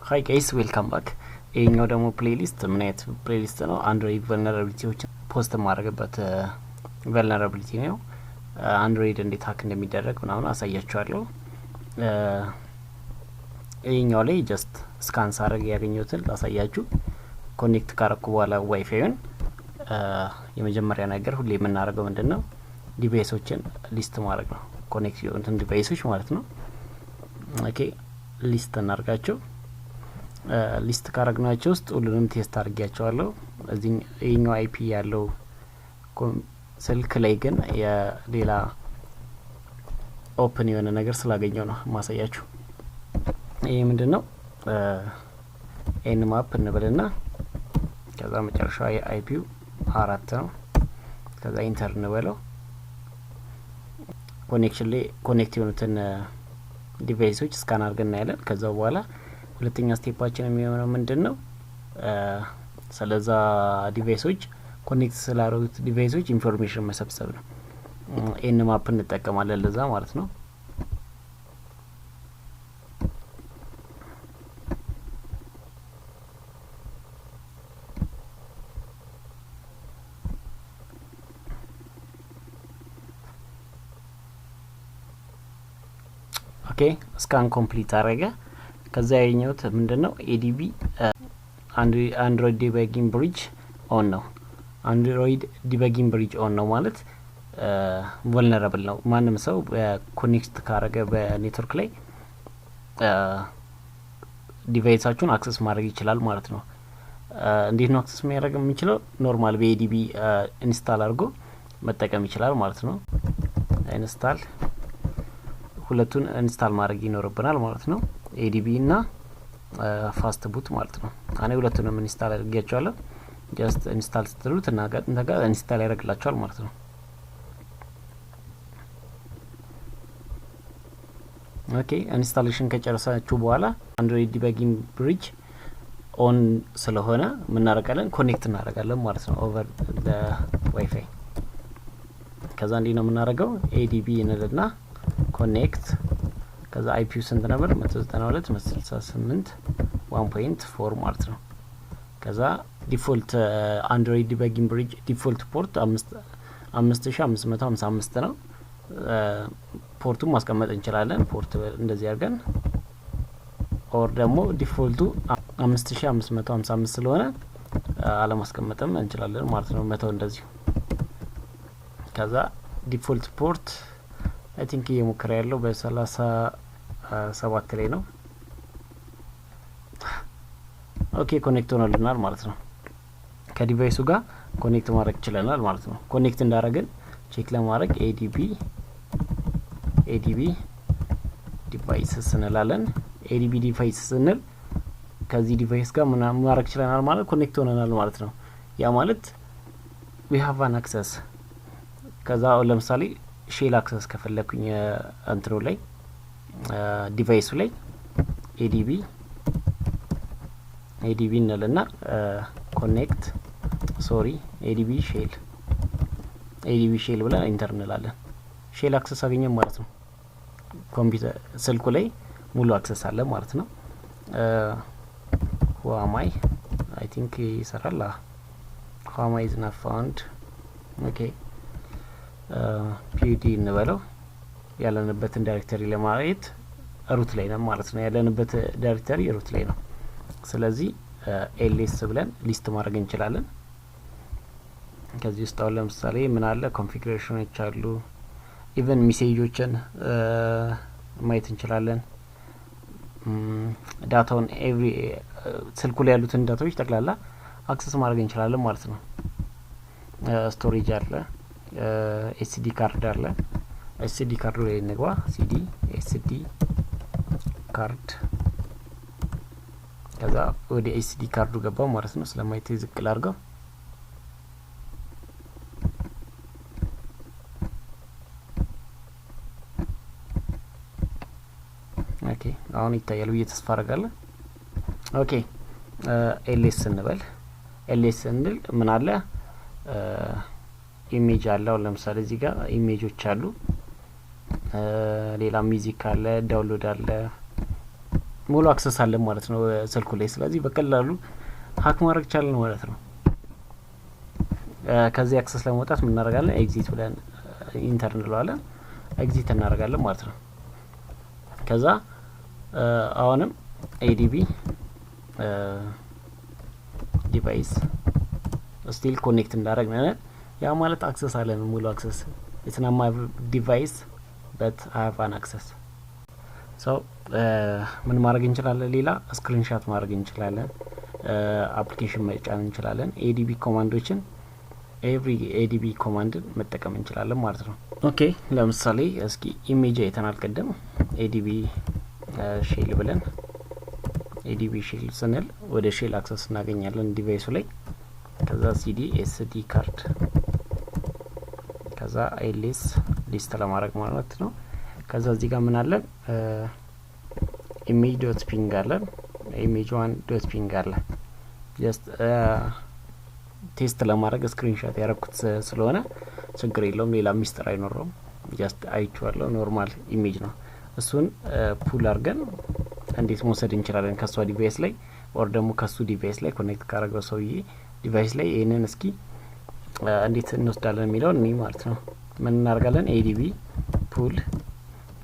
Hi guys, welcome back. ይሄኛው ደግሞ ፕሌሊስት ምን አይነት ፕሌሊስት ነው? አንድሮይድ ቨልነራቢሊቲዎች ፖስት ማድረግበት ቨልነራቢሊቲ ነው። አንድሮይድ እንዴት ሃክ እንደሚደረግ ምናምን አሳያችኋለሁ። ይሄኛው ላይ ጀስት ስካን ሳረግ ያገኘሁትን ላሳያችሁ። ኮኔክት ካረኩ በኋላ ዋይፋይን የመጀመሪያ ነገር ሁሌ የምናደርገው ምንድነው? ዲቫይሶችን ሊስት ማድረግ ነው። ኮኔክት የሆኑትን ዲቫይሶች ማለት ነው። ኦኬ ሊስት እናርጋቸው። ሊስት ካረግናቸው ውስጥ ሁሉንም ቴስት አድርጌያቸዋለሁ። እዚህ ይሄኛው አይፒ ያለው ስልክ ላይ ግን የሌላ ኦፕን የሆነ ነገር ስላገኘው ነው ማሳያችሁ። ይሄ ምንድነው? ኤን ማፕ እንበልና ከዛ መጨረሻው አይፒው 4 ነው። ከዛ ኢንተር እንበለው። ኮኔክሽን ላይ ኮኔክት የሆኑትን ዲቫይሶች ስካን አድርገን እናያለን። ከዛ በኋላ ሁለተኛ ስቴፓችን የሚሆነው ምንድነው? ስለዛ ዲቫይሶች ኮኔክት ስላደረጉት ዲቫይሶች ኢንፎርሜሽን መሰብሰብ ነው። ኤን ማፕ እንጠቀማለን ለዛ ማለት ነው። ኦኬ ስካን ኮምፕሊት አረገ። ከዛ ያገኘሁት ምንድነው? ኤዲቢ አንድሮይድ ዲበጊንግ ብሪጅ ኦን ነው። አንድሮይድ ዲበጊንግ ብሪጅ ኦን ነው ማለት ቨልነራብል ነው። ማንም ሰው ኮኔክት ካረገ በኔትወርክ ላይ ዲቫይሳችሁን አክሰስ ማድረግ ይችላል ማለት ነው። እንዴት ነው አክሰስ ማድረግ የሚችለው? ኖርማል በኤዲቢ ኢንስታል አድርጎ መጠቀም ይችላል ማለት ነው። ኢንስታል ሁለቱን ኢንስታል ማድረግ ይኖርብናል ማለት ነው። ኤዲቢ እና ፋስት ቡት ማለት ነው። እኔ ሁለቱንም ኢንስታል አድርጌያቸዋለሁ። ጀስት ኢንስታል ስትሉት እና ጋር ኢንስታል ያደርግላችኋል ማለት ነው። ኦኬ ኢንስታሌሽን ከጨረሳችሁ በኋላ አንድሮይድ ዲበጊንግ ብሪጅ ኦን ስለሆነ ምን እናደርጋለን? ኮኔክት እናደርጋለን ማለት ነው ኦቨር ዘ ዋይፋይ። ከዛ እንዴ ነው የምናደርገው? ኤዲቢ እንልና ኮኔክት ከዛ አይፒው ስንት ነበር? 192.168.1.4 ማለት ነው። ከዛ ዲፎልት አንድሮይድ ዲበጊንግ ብሪጅ ዲፎልት ፖርት 5555 ነው። ፖርቱን ማስቀመጥ እንችላለን። ፖርት እንደዚህ አድርገን ኦር ደግሞ ዲፎልቱ 5555 ስለሆነ አለማስቀመጥም እንችላለን ማለት ነው። መተው እንደዚህ። ከዛ ዲፎልት ፖርት አይ ቲንክ እየሞከረ ያለው በ37 ላይ ነው። ኦኬ ኮኔክት ሆኖልናል ማለት ነው። ከዲቫይሱ ጋር ኮኔክት ማድረግ ይችላል ማለት ነው። ኮኔክት እንዳደረግን ቼክ ለማድረግ ኤዲቢ ዲቫይስስ እንላለን። ኤዲቢ ዲቫይስ ስንል ከዚህ ዲቫይስ ጋር ምን ማድረግ ይችላል ማለት ኮኔክት ሆነናል ማለት ነው። ያ ማለት we have an access። ከዛ ለምሳሌ ሼል አክሰስ ከፈለኩኝ እንትሮ ላይ ዲቫይሱ ላይ ኤዲቢ እንልና ኮኔክት ኤዲቢ ሼል ብለን ኢንተር እንላለን። ሼል አክሰስ አገኘን ማለት ነው። ኮምፒውተር ስልኩ ላይ ሙሉ አክሰስ አለ ማለት ነው። ዋማይ አይ ቲንክ ይሰራል። ዋማይ is not found። ኦኬ ፒዲ እንበለው። ያለንበትን ዳይሬክተሪ ለማየት ሩት ላይ ነው ማለት ነው። ያለንበት ዳይሬክተሪ ሩት ላይ ነው። ስለዚህ ኤልኤስ ብለን ሊስት ማድረግ እንችላለን። ከዚህ ውስጥ አሁን ለምሳሌ ምን አለ? ኮንፊግሬሽኖች አሉ። ኢቨን ሜሴጆችን ማየት እንችላለን። ዳታውን ስልኩ ላይ ያሉትን ዳታዎች ጠቅላላ አክሰስ ማድረግ እንችላለን ማለት ነው። ስቶሬጅ አለ። ኤስዲ ካርድ አለ። ኤስዲ ካርዱ ላይ እንግባ። ኤስዲ ካርድ ከዛ ወደ ኤስዲ ካርዱ ገባ ማለት ነው። ስለማይት ዝቅል አድርገው። ኦኬ አሁን ይታያል ብዬ ተስፋ አደርጋለሁ። ኦኬ ኤልኤስ እንበል። ኤልኤስ እንል ምን አለ? ኢሜጅ አለ። ለምሳሌ እዚህ ጋር ኢሜጆች አሉ። ሌላ ሚውዚክ አለ፣ ዳውንሎድ አለ፣ ሙሉ አክሰስ አለ ማለት ነው ስልኩ ላይ። ስለዚህ በቀላሉ ሀክ ማድረግ ይቻላል ማለት ነው። ከዚህ አክሰስ ለመውጣት ምን እናደርጋለን? ኤግዚት ብለን ኢንተር እንለዋለን። ኤግዚት እናደርጋለን ማለት ነው። ከዛ አሁንም ኤዲቢ ዲቫይስ ስቲል ኮኔክት እንዳደረግን ያ ማለት አክሰስ አለን ሙሉ አክሰስ። it's not my device but I have an access. so ምን ማድረግ እንችላለን? ሌላ ስክሪንሾት ማድረግ እንችላለን። አፕሊኬሽን መጫን እንችላለን። ኤዲቢ ኮማንዶችን ኤቭሪ ኤዲቢ ኮማንድ መጠቀም እንችላለን ማለት ነው። ኦኬ ለምሳሌ እስኪ ኢሜጅ አይተናል ቀደም። ኤዲቢ ሼል ብለን ኤዲቢ ሼል ስንል ወደ ሼል አክሰስ እናገኛለን ዲቫይሱ ላይ። ከዛ ሲዲ ኤስዲ ካርድ ከዛ ኤልኤስ ሊስት ለማድረግ ማለት ነው። ከዛ እዚህ ጋር ምን አለ? ኢሜጅ ዶት ፒንግ አለ፣ ኢሜጅ 1 ዶት ፒንግ አለ። ጀስት ቴስት ለማድረግ ስክሪንሾት ያረኩት ስለሆነ ችግር የለውም፣ ሌላ ሚስጥር አይኖርም። ጀስት አይቼዋለሁ፣ ኖርማል ኢሜጅ ነው። እሱን ፑል አድርገን እንዴት መውሰድ እንችላለን ከሷ ዲቫይስ ላይ ኦር ደግሞ ከሱ ዲቫይስ ላይ ኮኔክት ካረገው ሰውዬ ዲቫይስ ላይ ይሄንን እስኪ እንዴት እንወስዳለን የሚለው እኔ ማለት ነው። ምን እናደርጋለን? ኤዲቢ ፑል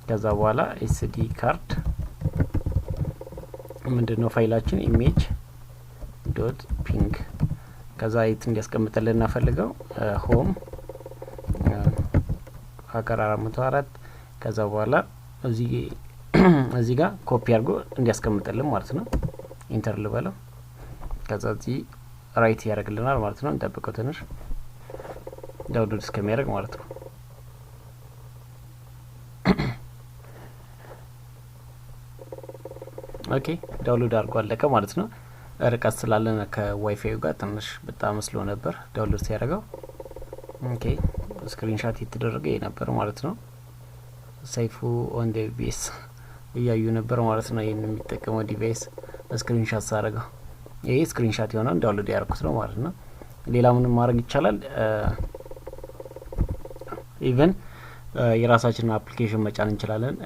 ከዛ በኋላ ኤስዲ ካርድ ምንድነው ፋይላችን ኢሜጅ ዶት ፒንግ ከዛ የት እንዲያስቀምጥልን እናፈልገው ሆም ሀገር 404 ከዛ በኋላ እዚህ ጋር ኮፒ አድርጎ እንዲያስቀምጥልን ማለት ነው። ኢንተር ልበለው። ከዛ እዚህ ራይት ያደርግልናል ማለት ነው። እንጠብቀው ትንሽ ዳውንሎድ እስከሚያደርግ ማለት ነው። ኦኬ ዳውንሎድ አድርጎ አለቀ ማለት ነው። ርቀት ስላለን ከዋይፋዩ ጋር ትንሽ በጣም ስሎ ነበር ዳውንሎድ ሲያደርገው። ኦኬ ስክሪንሾት የተደረገ ነበር ማለት ነው። ሰይፉ ኦን ዲቫይስ እያዩ ነበር ማለት ነው። ይሄን የሚጠቀመው ዲቫይስ ስክሪንሾት ሳደርገው ይሄ ስክሪንሾት የሆነው ዳውንሎድ ያደረኩት ነው ማለት ነው። ሌላ ምንም ማድረግ ይቻላል። ኢቨን የራሳችንን አፕሊኬሽን መጫን እንችላለን።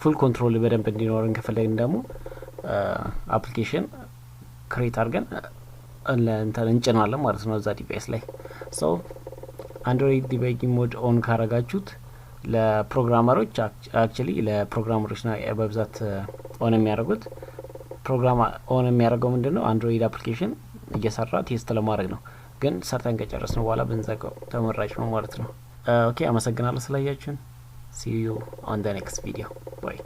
ፉል ኮንትሮል በደንብ እንዲኖረን ከፈለግን ደግሞ አፕሊኬሽን ክሬት አድርገን እንጭናለን ማለት ነው እዛ ዲቫይስ ላይ። ሶ አንድሮይድ ዲባጊንግ ሞድ ኦን ካረጋችሁት ለፕሮግራመሮች አክቹሊ ለፕሮግራመሮች ነው በብዛት ኦን የሚያደርጉት። ፕሮግራም ኦን የሚያደርገው ምንድነው? አንድሮይድ አፕሊኬሽን እየሰራ ቴስት ለማድረግ ነው። ግን ሰርተን ከጨረስን በኋላ ብንዘጋው ተመራጭ ነው ማለት ነው። ኦኬ አመሰግናለሁ ስላያችሁን። see you on the next video. Bye.